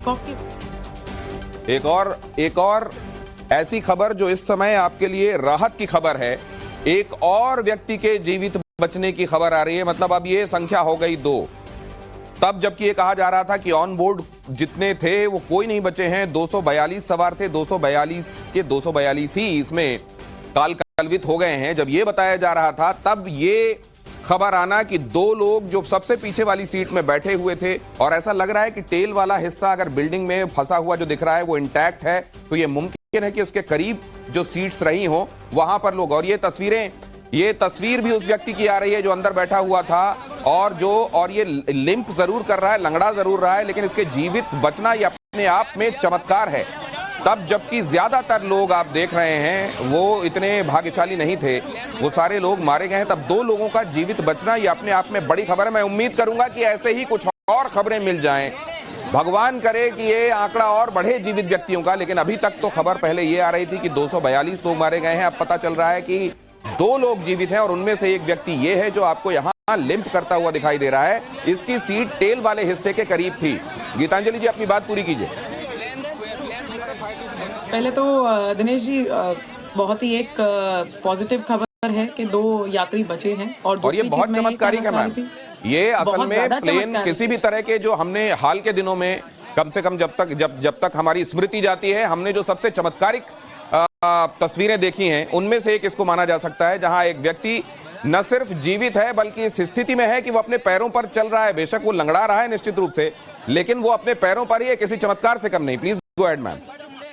एक और ऐसी खबर जो इस समय आपके लिए राहत की खबर है। एक और व्यक्ति के जीवित बचने की खबर आ रही है। मतलब अब ये संख्या हो गई 2। तब जबकि ये कहा जा रहा था कि ऑन बोर्ड जितने थे वो कोई नहीं बचे हैं। 242 सवार थे, 242 के 242 ही इसमें काल कलवित हो गए हैं। जब ये बताया जा रहा था तब ये खबर आना कि 2 लोग जो सबसे पीछे वाली सीट में बैठे हुए थे, और ऐसा लग रहा है कि टेल वाला हिस्सा अगर बिल्डिंग में फंसा हुआ जो दिख रहा है वो इंटैक्ट है, तो ये मुमकिन है कि उसके करीब जो सीट्स रही हो वहां पर लोग। और ये तस्वीर भी उस व्यक्ति की आ रही है जो अंदर बैठा हुआ था और ये लिंप जरूर कर रहा है, लंगड़ा जरूर रहा है, लेकिन इसके जीवित बचना ये अपने आप में चमत्कार है। तब जबकि ज्यादातर लोग आप देख रहे हैं वो इतने भाग्यशाली नहीं थे, वो सारे लोग मारे गए हैं। तब 2 लोगों का जीवित बचना ये अपने आप में बड़ी खबर है। मैं उम्मीद करूंगा कि ऐसे ही कुछ और खबरें मिल जाएं। भगवान करे कि ये आंकड़ा और बढ़े जीवित व्यक्तियों का, लेकिन अभी तक तो खबर पहले ये आ रही थी कि 242 लोग मारे गए हैं। अब पता चल रहा है कि 2 लोग जीवित हैं और उनमें से एक व्यक्ति ये है जो आपको यहाँ लिंप करता हुआ दिखाई दे रहा है। इसकी सीट टेल वाले हिस्से के करीब थी। गीतांजलि जी, अपनी बात पूरी कीजिए। पहले तो दिनेश जी, बहुत ही एक पॉजिटिव खबर है कि 2 यात्री बचे हैं। और ये बहुत चमत्कारिक है मैम। ये असल में प्लेन किसी भी तरह के जो हमने हाल के दिनों में कम से कम जब तक हमारी स्मृति जाती है, हमने जो सबसे चमत्कारिक तस्वीरें देखी हैं उनमें से एक इसको माना जा सकता है, जहां एक व्यक्ति न सिर्फ जीवित है बल्कि इस स्थिति में है कि वो अपने पैरों पर चल रहा है। बेशक वो लंगड़ा रहा है निश्चित रूप से, लेकिन वो अपने पैरों पर ही है, किसी चमत्कार से कम नहीं। Please go ahead ma'am.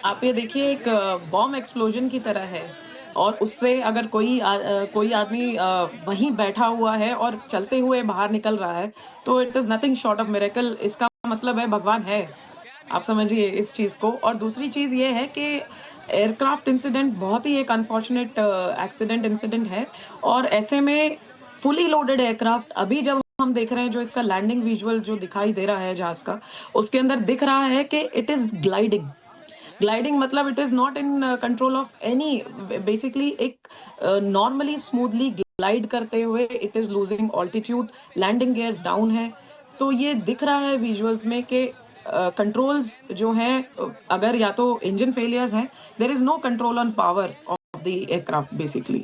आप ये देखिए, एक बॉम्ब एक्सप्लोजन की तरह है, और उससे अगर कोई आदमी वहीं बैठा हुआ है और चलते हुए बाहर निकल रहा है तो it is nothing short of miracle. इसका मतलब है भगवान है। आप समझिए इस चीज को। और दूसरी चीज ये है कि एयरक्राफ्ट इंसिडेंट बहुत ही एक अनफॉर्चुनेट इंसिडेंट है, और ऐसे में फुली लोडेड एयरक्राफ्ट अभी जब हम देख रहे हैं, जो इसका लैंडिंग विजुअल जो दिखाई दे रहा है जहाज का, उसके अंदर दिख रहा है कि इट इज ग्लाइडिंग मतलब it is not in control of any, basically एक नॉर्मली स्मूथली ग्लाइड करते हुए it is losing altitude, landing gears down है। तो ये दिख रहा है विजुअल्स में कि कंट्रोल्स जो हैं, अगर या तो इंजन फेलियर्स हैं, there is no control on power of the aircraft basically,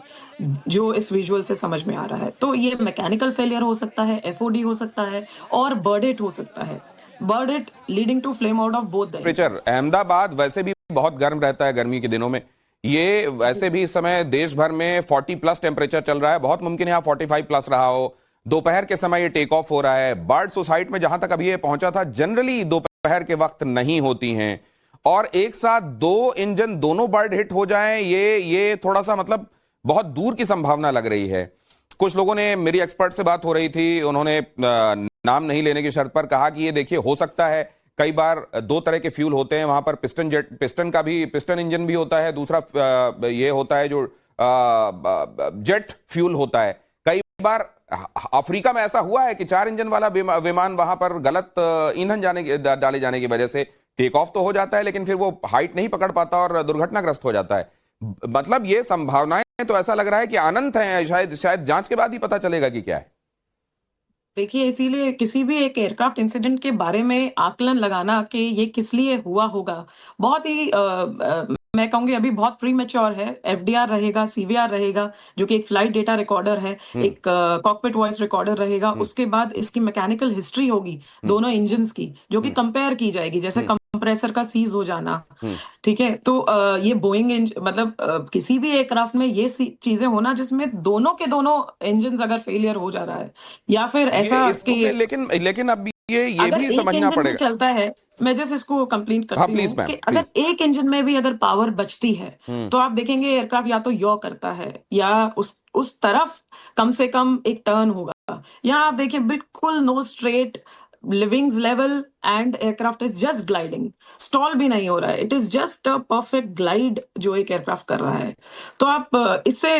जो इस विजुअल से समझ में आ रहा है। तो ये मैकेनिकल फेलियर हो सकता है, एफओडी हो सकता है, और बर्ड हिट हो सकता है। Bird hit leading to flame out of both the temperature. Ahmedabad वैसे भी बहुत गर्म रहता है गर्मी के दिनों में। ये वैसे भी इस समय देश भर में 40+ टेम्परेचर चल रहा है। बहुत मुमकिन है यहाँ 45+ रहा हो। दोपहर के समय ये टेक ऑफ हो रहा है। बर्ड सोसाइटी में जहां तक अभी ये पहुंचा था, जनरली दोपहर के वक्त नहीं होती हैं, और एक साथ 2 इंजन दोनों बर्ड हिट हो जाएं, ये थोड़ा सा मतलब बहुत दूर की संभावना लग रही है। कुछ लोगों ने, मेरी एक्सपर्ट से बात हो रही थी, उन्होंने नाम नहीं लेने की शर्त पर कहा कि ये देखिए हो सकता है, कई बार 2 तरह के फ्यूल होते हैं वहां पर। पिस्टन इंजन भी होता है, दूसरा ये होता है जो जेट फ्यूल होता है। कई बार अफ्रीका में ऐसा हुआ है कि 4 इंजन वाला विमान वहां पर गलत ईंधन डाले जाने की वजह से टेक ऑफ तो हो जाता है, लेकिन फिर वो हाइट नहीं पकड़ पाता और दुर्घटनाग्रस्त हो जाता है। मतलब ये संभावनाएं तो ऐसा लग रहा है कि अनंत हैं। शायद जांच के बाद ही पता चलेगा कि क्या है। देखिए, इसीलिए किसी भी एक एयरक्राफ्ट इंसिडेंट के बारे में आकलन लगाना कि ये किस लिए हुआ होगा, बहुत ही मैं कहूंगी अभी बहुत प्रीमेच्योर है। एफडीआर रहेगा, सीवीआर रहेगा, जो कि एक फ्लाइट डेटा रिकॉर्डर है, एक कॉकपिट वॉइस रिकॉर्डर रहेगा। उसके बाद इसकी मैकेनिकल हिस्ट्री होगी दोनों इंजन्स की, जो कि कंपेयर की जाएगी, जैसे कंप्रेसर का सीज हो जाना। ठीक है, तो ये बोइंग मतलब किसी भी एयरक्राफ्ट में ये चीजें होना जिसमें दोनों के दोनों इंजन अगर फेलियर हो जा रहा है, या फिर ऐसा कि लेकिन अब ये भी समझना पड़ेगा। चलता है, मैं जस्ट इसको कंप्लीट करती हूँ कि अगर एक इंजन में भी अगर पावर बचती है तो आप देखेंगे एयरक्राफ्ट या तो यॉ करता है या उस तरफ कम से कम एक टर्न होगा। यहाँ आप देखिए बिल्कुल no straight livings level, and aircraft is just gliding, stall भी नहीं हो रहा है, it is just a perfect glide जो एक एयरक्राफ्ट कर रहा है। तो आप इससे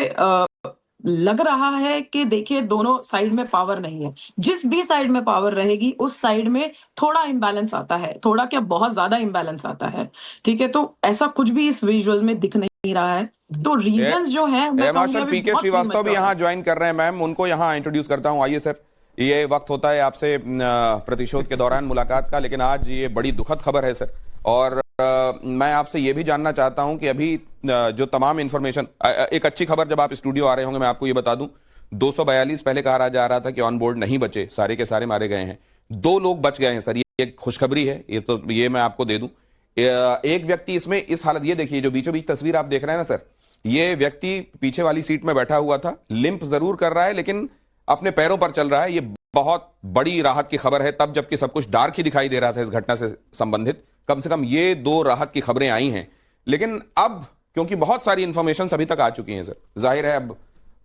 लग रहा है कि देखिए दोनों साइड में पावर नहीं है। जिस भी साइड में पावर रहेगी उस साइड में थोड़ा इम्बैलेंस आता है, थोड़ा क्या बहुत ज्यादा इम्बैलेंस आता है। ठीक है, तो ऐसा कुछ भी इस विजुअल में दिख नहीं रहा है। तो रीजंस जो है, मार्शल पीके श्रीवास्तव भी यहाँ ज्वाइन कर रहे हैं। मैम, उनको यहाँ इंट्रोड्यूस करता हूँ। आइए सर। ये वक्त होता है आपसे प्रतिशोध के दौरान मुलाकात का, लेकिन आज ये बड़ी दुखद खबर है सर। और मैं आपसे ये भी जानना चाहता हूं कि अभी जो तमाम इंफॉर्मेशन, एक अच्छी खबर, जब आप स्टूडियो आ रहे होंगे मैं आपको ये बता दूं, 242 पहले कहा जा रहा था कि ऑन बोर्ड नहीं बचे, सारे के सारे मारे गए हैं। 2 लोग बच गए हैं सर, ये एक खुशखबरी है, ये मैं आपको दे दूं। एक व्यक्ति इसमें इस हालत, ये देखिए जो बीचों बीच तस्वीर आप देख रहे हैं ना सर, ये व्यक्ति पीछे वाली सीट में बैठा हुआ था, लिंप जरूर कर रहा है लेकिन अपने पैरों पर चल रहा है। ये बहुत बड़ी राहत की खबर है, तब जबकि सब कुछ डार्क ही दिखाई दे रहा था इस घटना से संबंधित। कम से कम ये 2 राहत की खबरें आई हैं। लेकिन अब क्योंकि बहुत सारी इंफॉर्मेशन अभी तक आ चुकी हैं सर, जाहिर है अब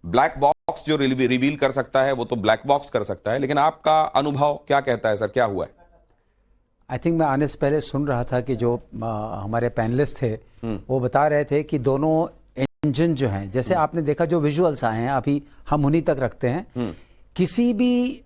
ब्लैक बॉक्स जो रिवील कर सकता है वो तो ब्लैक बॉक्स कर सकता है, लेकिन आपका अनुभव क्या कहता है सर, क्या हुआ है? आई थिंक मैं आने से पहले सुन रहा था कि जो हमारे पैनलिस्ट थे वो बता रहे थे कि दोनों इंजन जो हैं, जैसे आपने देखा जो विजुअल्स आए हैं अभी हम उन्हीं तक रखते हैं, किसी भी